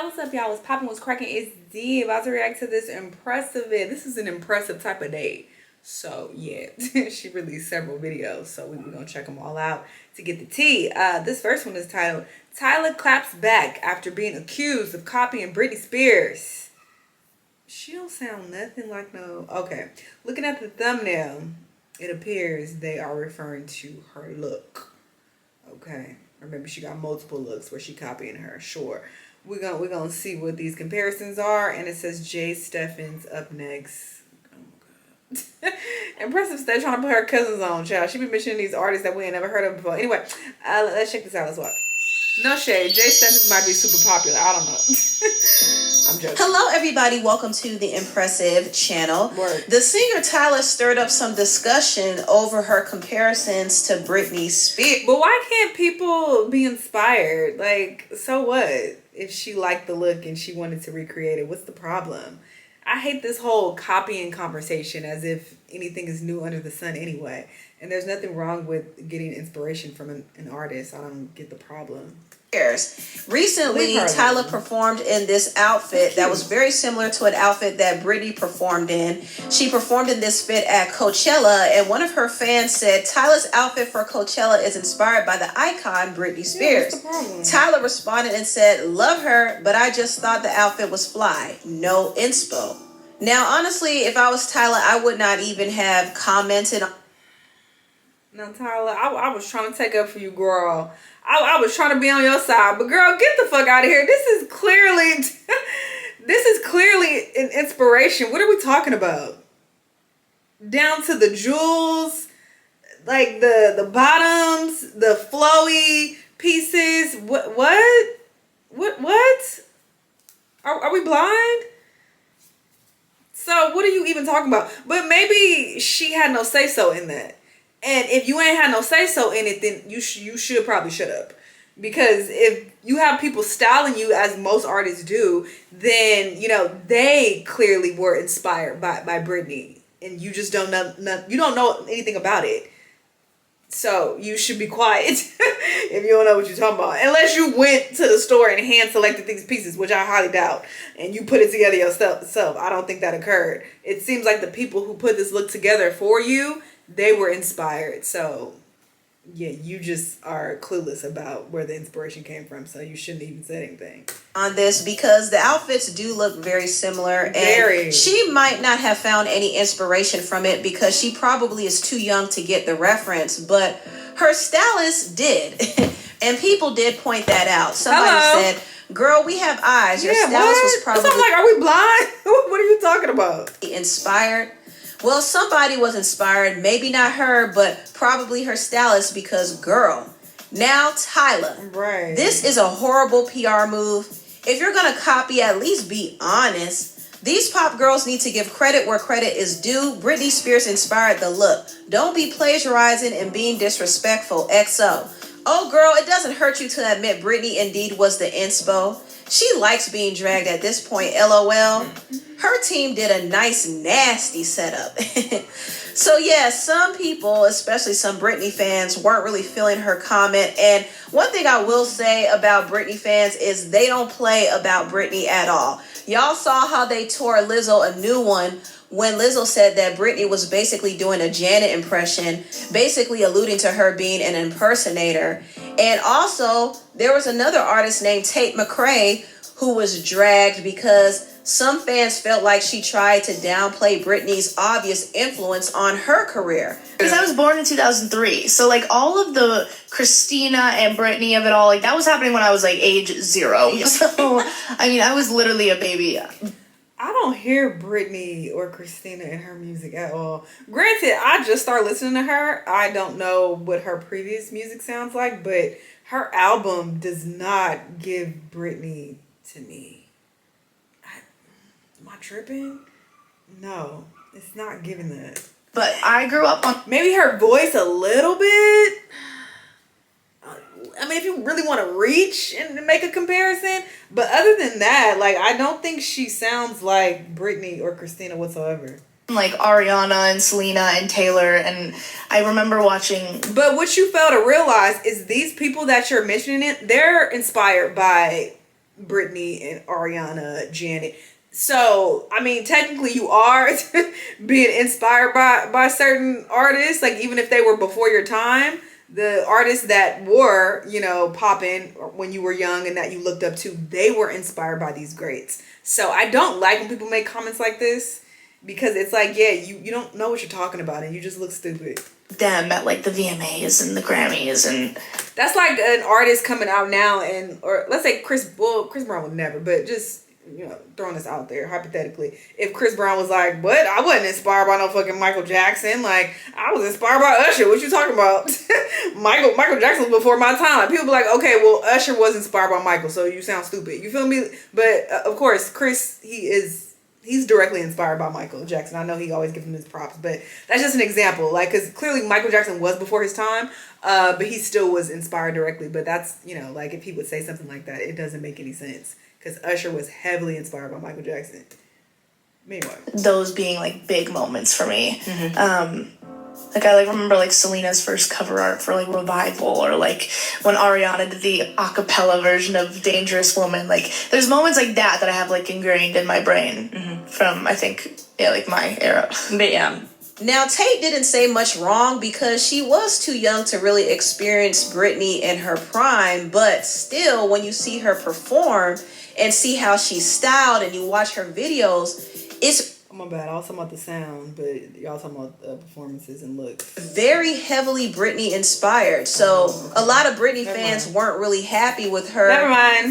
What's up, y'all? What's popping? What's cracking? It's D. About to react to this impressive vid. This is an impressive type of day. So, yeah. She released several videos. So, we're going to check them all out to get the tea. This first one is titled, Tyla claps back after being accused of copying Britney Spears. She don't sound nothing like no... Okay. Looking at the thumbnail, it appears they are referring to her look. Okay. Or maybe she got multiple looks where she copying her. Sure. We're gonna see what these comparisons are, and it says Jae Stephens up next. Oh my god. Impressive stuff, trying to put her cousins on, child. She been mentioning these artists that we ain't never heard of before. Anyway, let's check this out. Let's watch. No shade. Jae Stephens might be super popular. I don't know. I'm joking. Hello, everybody. Welcome to the Impressive channel. Word. The singer Tyla stirred up some discussion over her comparisons to Britney Spears. But why can't people be inspired? Like, so what? If she liked the look and she wanted to recreate it, what's the problem? I hate this whole copying conversation as if anything is new under the sun anyway. And there's nothing wrong with getting inspiration from an artist. I don't get the problem. Recently, Tyla performed in this outfit that was very similar to an outfit that Britney performed in. She performed in this fit at Coachella, and one of her fans said Tyla's outfit for Coachella is inspired by the icon Britney Spears. Tyla responded and said, "Love her, but I just thought the outfit was fly. No inspo." Now, honestly, if I was Tyla, I would not even have commented on... Now, Tyla, I was trying to take up for you, girl. I was trying to be on your side, but girl, get the fuck out of here. This is clearly an inspiration. What are we talking about? Down to the jewels, like the bottoms, the flowy pieces. What? Are we blind? So what are you even talking about? But maybe she had no say so in that. And if you ain't had no say so in it, then you should probably shut up. Because if you have people styling you as most artists do, then, you know, they clearly were inspired by Britney. And you just don't know anything about it. So you should be quiet if you don't know what you're talking about. Unless you went to the store and hand selected these pieces, which I highly doubt, and you put it together yourself. I don't think that occurred. It seems like the people who put this look together for you, they were inspired. So yeah, you just are clueless about where the inspiration came from, so you shouldn't even say anything on this, because the outfits do look very similar, and she might not have found any inspiration from it because she probably is too young to get the reference, but her stylist did. And people did point that out. Somebody said, "Girl, we have eyes. Your stylist was probably..." I'm like, are we blind? What are you talking about? Inspired. Well, somebody was inspired, maybe not her, but probably her stylist, because girl, now Tyla, right? This is a horrible PR move. If you're going to copy, at least be honest. These pop girls need to give credit where credit is due. Britney Spears inspired the look. Don't be plagiarizing and being disrespectful, XO. Oh, girl, it doesn't hurt you to admit Britney indeed was the inspo. She likes being dragged at this point, LOL. Her team did a nice, nasty setup. So yeah, some people, especially some Britney fans, weren't really feeling her comment. And one thing I will say about Britney fans is they don't play about Britney at all. Y'all saw how they tore Lizzo a new one when Lizzo said that Britney was basically doing a Janet impression, basically alluding to her being an impersonator. And also, there was another artist named Tate McRae who was dragged because some fans felt like she tried to downplay Britney's obvious influence on her career. Because I was born in 2003, so like all of the Christina and Britney of it all, like that was happening when I was like age 0. So, I mean, I was literally a baby. I don't hear Britney or Christina in her music at all. Granted, I just started listening to her. I don't know what her previous music sounds like, but her album does not give Britney to me. Am I tripping? No, it's not giving that. But I grew up on... Maybe her voice a little bit. I mean, if you really want to reach and make a comparison. But other than that, like, I don't think she sounds like Britney or Christina whatsoever. Like Ariana and Selena and Taylor, and I remember watching... But what you fail to realize is these people that you're mentioning, they're inspired by Britney and Ariana, Janet. So, I mean, technically you are being inspired by certain artists, like even if they were before your time, the artists that were, you know, popping when you were young and that you looked up to, they were inspired by these greats. So I don't like when people make comments like this because it's like, yeah, you don't know what you're talking about and you just look stupid. Them at like the VMAs and the Grammys and that's like an artist coming out now and, or let's say Chris Brown would never, but just, you know, throwing this out there hypothetically, if Chris Brown was like, what, I wasn't inspired by no fucking Michael Jackson, like I was inspired by Usher, what you talking about? Michael Jackson was before my time. Like, people be like, okay, well Usher was inspired by Michael, so you sound stupid, you feel me? But of course Chris, he's directly inspired by Michael Jackson. I know he always gives him his props, but that's just an example. Like, because clearly Michael Jackson was before his time, but he still was inspired directly. But that's, you know, like if he would say something like that, it doesn't make any sense. Because Usher was heavily inspired by Michael Jackson. Meanwhile, those being like big moments for me. Like I like remember like Selena's first cover art for like Revival, or like when Ariana did the a cappella version of Dangerous Woman. Like there's moments like that I have like ingrained in my brain from I think like my era. But yeah. Now Tate didn't say much wrong because she was too young to really experience Britney in her prime, but still when you see her perform and see how she's styled and you watch her videos, it's my bad. I was talking about the sound, but y'all talking about performances and looks. Very heavily Britney inspired. So a lot of Britney fans weren't really happy with her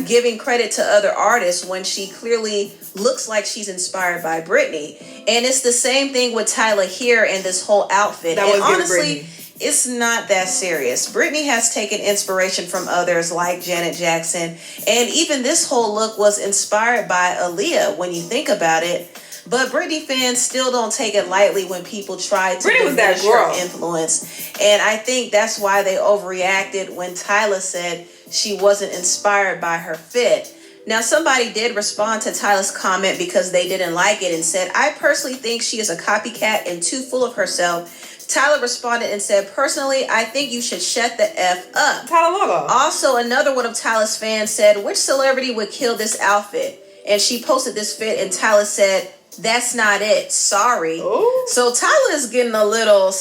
giving credit to other artists when she clearly looks like she's inspired by Britney. And it's the same thing with Tyla here and this whole outfit. And honestly, it's not that serious. Britney has taken inspiration from others like Janet Jackson. And even this whole look was inspired by Aaliyah when you think about it. But Britney fans still don't take it lightly when people try to diminish her influence. And I think that's why they overreacted when Tyla said she wasn't inspired by her fit. Now, somebody did respond to Tyla's comment because they didn't like it and said, I personally think she is a copycat and too full of herself. Tyla responded and said, personally, I think you should shut the F up. Tyla. Also, another one of Tyla's fans said, which celebrity would kill this outfit? And she posted this fit and Tyla said, that's not it. Sorry. Ooh. So Tyla is getting a little...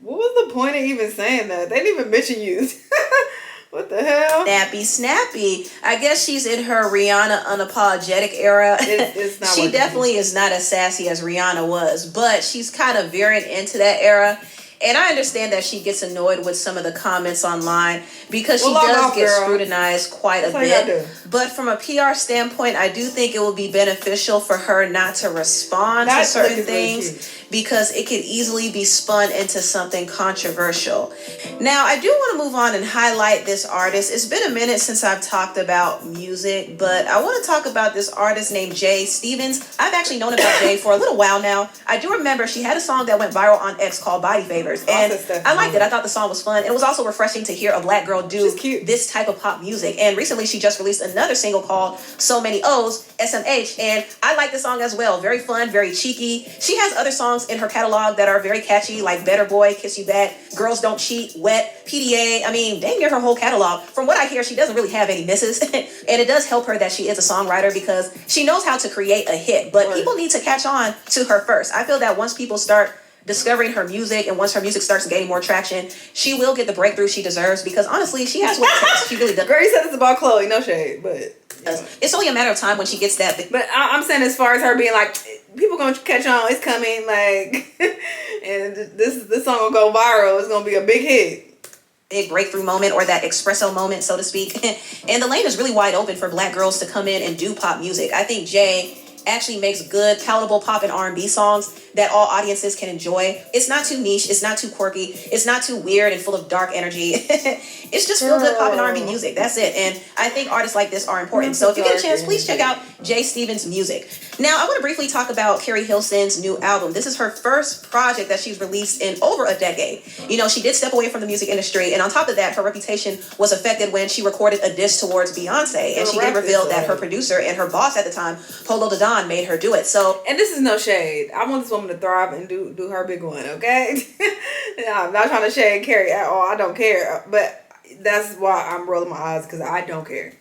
What was the point of even saying that? They didn't even mention you. What the hell? Snappy. I guess she's in her Rihanna unapologetic era. It's not. She definitely is not as sassy as Rihanna was, but she's kind of veering into that era. And I understand that she gets annoyed with some of the comments online because she does get scrutinized quite a bit. But from a PR standpoint, I do think it will be beneficial for her not to respond to certain things because it could easily be spun into something controversial. Now, I do want to move on and highlight this artist. It's been a minute since I've talked about music, but I want to talk about this artist named Jae Stephens. I've actually known about Jae for a little while now. I do remember she had a song that went viral on X called Body Favors, and I liked it. I thought the song was fun. It was also refreshing to hear a black girl do this type of pop music. And recently she just released another single called So Many O's, SMH, and I like the song as well. Very fun, very cheeky. She has other songs in her catalog that are very catchy, like Better Boy, Kiss You Back, Girls Don't Cheat, Wet, PDA. I mean, dang near her whole catalog. From what I hear, she doesn't really have any misses. And it does help her that she is a songwriter because she knows how to create a hit. But people need to catch on to her first. I feel that once people start discovering her music and once her music starts gaining more traction, she will get the breakthrough she deserves because honestly, she has what it takes. She really does. Girl, you said it's about Chloe, no shade, but... It's only a matter of time when she gets that. But I'm saying as far as her being like, people gonna catch on, it's coming, like, and this song will go viral. It's gonna be a big hit. Big breakthrough moment or that espresso moment, so to speak. And the lane is really wide open for black girls to come in and do pop music. I think Jae actually makes good, palatable pop and R&B songs that all audiences can enjoy. It's not too niche. It's not too quirky. It's not too weird and full of dark energy. It's just real good pop and R&B music. That's it. And I think artists like this are important. So if you get a chance, please check out Jae Stephens' music. Now, I want to briefly talk about Keri Hilson's new album. This is her first project that she's released in over a decade. You know, she did step away from the music industry. And on top of that, her reputation was affected when she recorded a diss towards Beyonce. And she did reveal that her producer and her boss at the time, Polo Don, made her do it. So, and this is no shade. I want this woman to thrive and do her big one, okay? I'm not trying to shade Keri at all. I don't care. But that's why I'm rolling my eyes, because I don't care.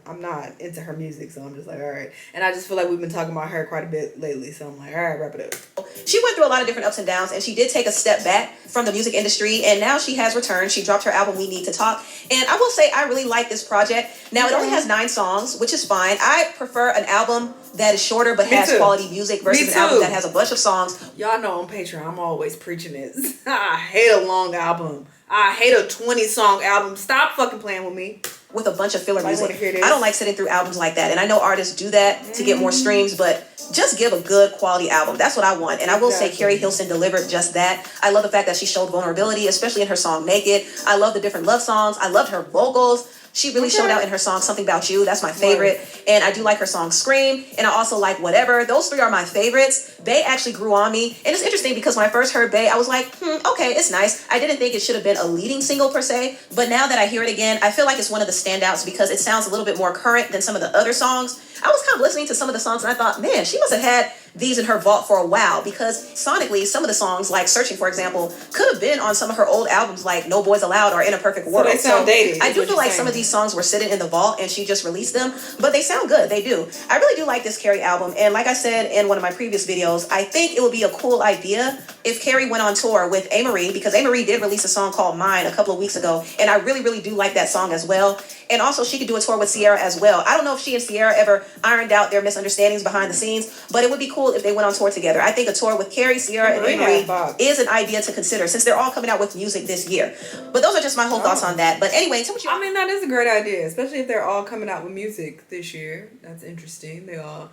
I'm not into her music, so I'm just like, all right. And I just feel like we've been talking about her quite a bit lately, so I'm like, all right, wrap it up. She went through a lot of different ups and downs, and she did take a step back from the music industry, and now she has returned. She dropped her album We Need to Talk, and I will say I really like this project. Now, it only has 9 songs, which is fine. I prefer an album that is shorter but has quality music versus an album that has a bunch of songs. Y'all know on Patreon I'm always preaching this. I hate a long album. I hate a 20-song album. Stop fucking playing with me. With a bunch of filler music. I don't like sitting through albums like that. And I know artists do that to get more streams, but just give a good quality album. That's what I want. And I will say Keri Hilson delivered just that. I love the fact that she showed vulnerability, especially in her song Naked. I love the different love songs. I loved her vocals. She really showed out in her song Something About You. That's my favorite. And I do like her song Scream. And I also like Whatever. Those 3 are my favorites. Bae actually grew on me. And it's interesting because when I first heard Bae, I was like, okay, it's nice. I didn't think it should have been a leading single per se. But now that I hear it again, I feel like it's one of the standouts because it sounds a little bit more current than some of the other songs. I was kind of listening to some of the songs and I thought, man, she must have had these in her vault for a while, because sonically some of the songs, like Searching, for example, could have been on some of her old albums like No Boys Allowed or In a Perfect World. So they sound dated. I do feel like some of these songs were sitting in the vault and she just released them, but they sound good. They do. I really do like this Keri album, and like I said in one of my previous videos, I think it would be a cool idea if Keri went on tour with Amerie, because Amerie did release a song called Mine a couple of weeks ago, and I really, really do like that song as well. And also she could do a tour with Ciara as well. I don't know if she and Ciara ever ironed out their misunderstandings behind the scenes, but it would be cool if they went on tour together. I think a tour with Keri, Ciara, and Amerie is an idea to consider, since they're all coming out with music this year. But those are just my whole thoughts on that. But anyway, tell me what you... I mean, that is a great idea, especially if they're all coming out with music this year. That's interesting. They all,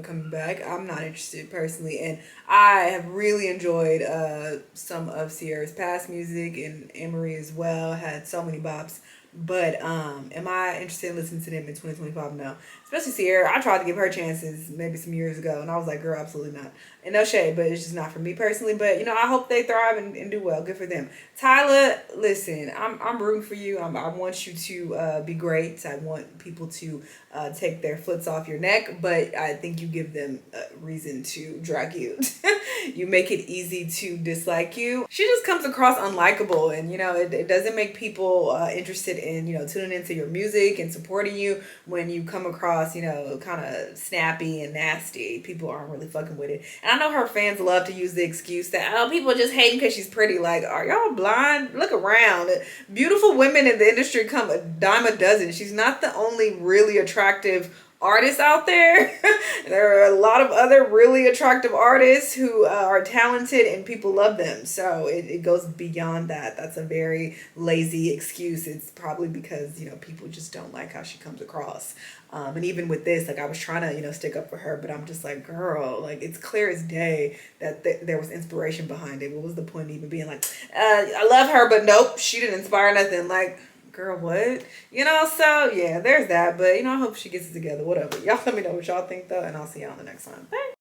coming back. I'm not interested personally, and I have really enjoyed some of Ciara's past music, and Amerie as well. Had so many bops. But am I interested in listening to them in 2025? No. Especially Ciara. I tried to give her chances maybe some years ago, and I was like, girl, absolutely not. And no shade, but it's just not for me personally. But, I hope they thrive and do well. Good for them. Tyla, listen, I'm rooting for you. I want you to be great. I want people to take their foots off your neck, but I think you give them a reason to drag you. You make it easy to dislike you. She just comes across unlikable, and, it doesn't make people interested in, tuning into your music and supporting you when you come across, kind of snappy and nasty. People aren't really fucking with it. And I know her fans love to use the excuse that, people are just hating because she's pretty. Like, are y'all blind? Look around. Beautiful women in the industry come a dime a dozen. She's not the only really attractive artists out there. There are a lot of other really attractive artists who are talented and people love them. So it goes beyond that. That's a very lazy excuse. It's probably because, people just don't like how she comes across. And even with this, like, I was trying to, stick up for her, but I'm just like, girl, like, it's clear as day that there was inspiration behind it. What was the point of even being like, I love her, but nope, she didn't inspire nothing. Like, girl, what? So yeah, there's that. But I hope she gets it together. Whatever. Y'all let me know what y'all think though, and I'll see y'all on the next one. Bye.